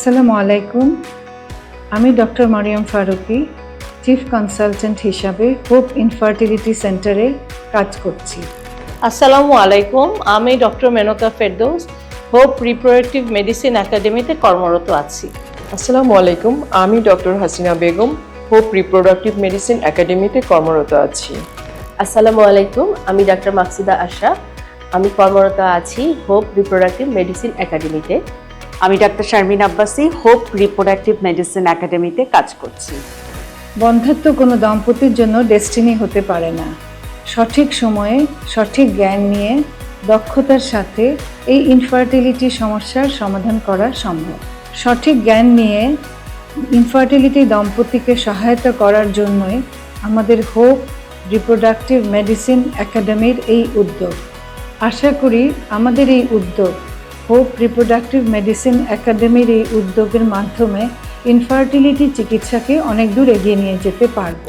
আসসালামু আলাইকুম, আমি doctor Mariyam Farooqui, chief consultant হিসাবে হোপ ইনফার্টিলিটি সেন্টারে কাজ করছি। আসসালামু আলাইকুম, আমি doctor Menaka Ferdous, hope reproductive medicine একাডেমিতে কর্মরত আছি। আসসালামু আলাইকুম, আমি doctor Hasina Begum, hope reproductive medicine একাডেমিতে কর্মরত আছি। আসসালামু আলাইকুম, আমি ডাক্তার মাকসুদা আশা, আমি কর্মরত আছি হোপ রিপ্রোডাক্টিভ মেডিসিন একাডেমিতে। আমি doctor Sharmin Abbasi, hope reproductive medicine একাডেমিতে কাজ করছি। বন্ধ্যাত্ব কোনো দম্পতির জন্য ডেস্টিনি হতে পারে না। সঠিক সময়ে সঠিক জ্ঞান নিয়ে দক্ষতার সাথে এই ইনফার্টিলিটি সমস্যার সমাধান করা সম্ভব। সঠিক জ্ঞান নিয়ে ইনফার্টিলিটি দম্পতিকে সহায়তা করার জন্যই আমাদের হোপ রিপ্রোডাক্টিভ মেডিসিন একাডেমির এই উদ্যোগ। আশা করি আমাদের এই উদ্যোগ, হোপ রিপ্রোডাক্টিভ মেডিসিন একাডেমির এই উদ্যোগের মাধ্যমে ইনফার্টিলিটি চিকিৎসাকে অনেক দূর এগিয়ে নিয়ে যেতে পারব।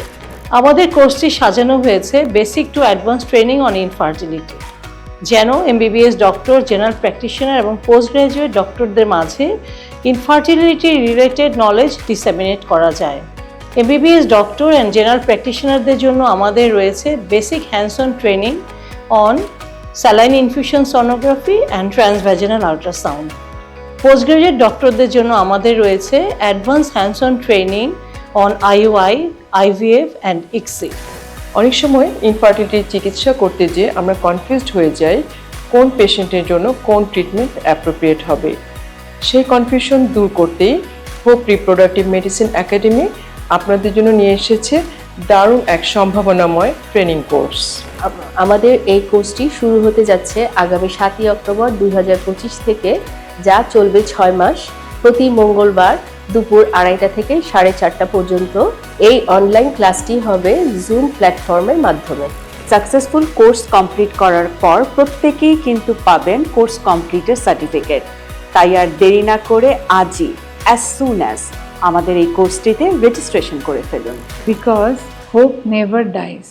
আমাদের কোর্সটি সাজানো হয়েছে basic to advance training on infertility, যেন এমবিবিএস ডক্টর, জেনারেল প্র্যাকটিশনার এবং পোস্ট গ্রাজুয়েট ডক্টরদের মাঝে ইনফার্টিলিটি রিলেটেড নলেজ ডিসেমিনেট করা যায়। এমবিবিএস ডক্টর অ্যান্ড জেনারেল প্র্যাকটিশনারদের জন্য আমাদের রয়েছে basic hands on training on saline infusion sonography and transvaginal ultrasound. Post graduate ডক্টরদের জন্য আমাদের রয়েছে advance hands on training on IUI, IVF and ICSI। অনেক সময় ইনফার্টিলিটি চিকিৎসা করতে যেয়ে আমরা কনফিউজড হয়ে যাই কোন পেশেন্টের জন্য কোন ট্রিটমেন্ট অ্যাপ্রোপ্রিয়েট হবে। সেই কনফিউশন দূর করতেই হোপ রিপ্রোডাক্টিভ মেডিসিন একাডেমি আপনাদের জন্য নিয়ে এসেছে দারুণ এক সম্ভাবনাময় ট্রেনিং কোর্স। আমাদের এই কোর্সটি শুরু হতে যাচ্ছে আগামী 7ই অক্টোবর 2025 থেকে, যা চলবে 6 মাস। প্রতি মঙ্গলবার দুপুর 2:30 থেকে 4:30 পর্যন্ত এই অনলাইন ক্লাসটি হবে জুম প্ল্যাটফর্মের মাধ্যমে। সাকসেসফুল কোর্স কমপ্লিট করার পর প্রত্যেকেই কিন্তু পাবেন কোর্স কমপ্লিটের সার্টিফিকেট। তাই আর দেরি না করে আজই অ্যাজ সুন অ্যাজ আমাদের এই কোর্সটিতে রেজিস্ট্রেশন করে ফেলুন। Because hope never dies.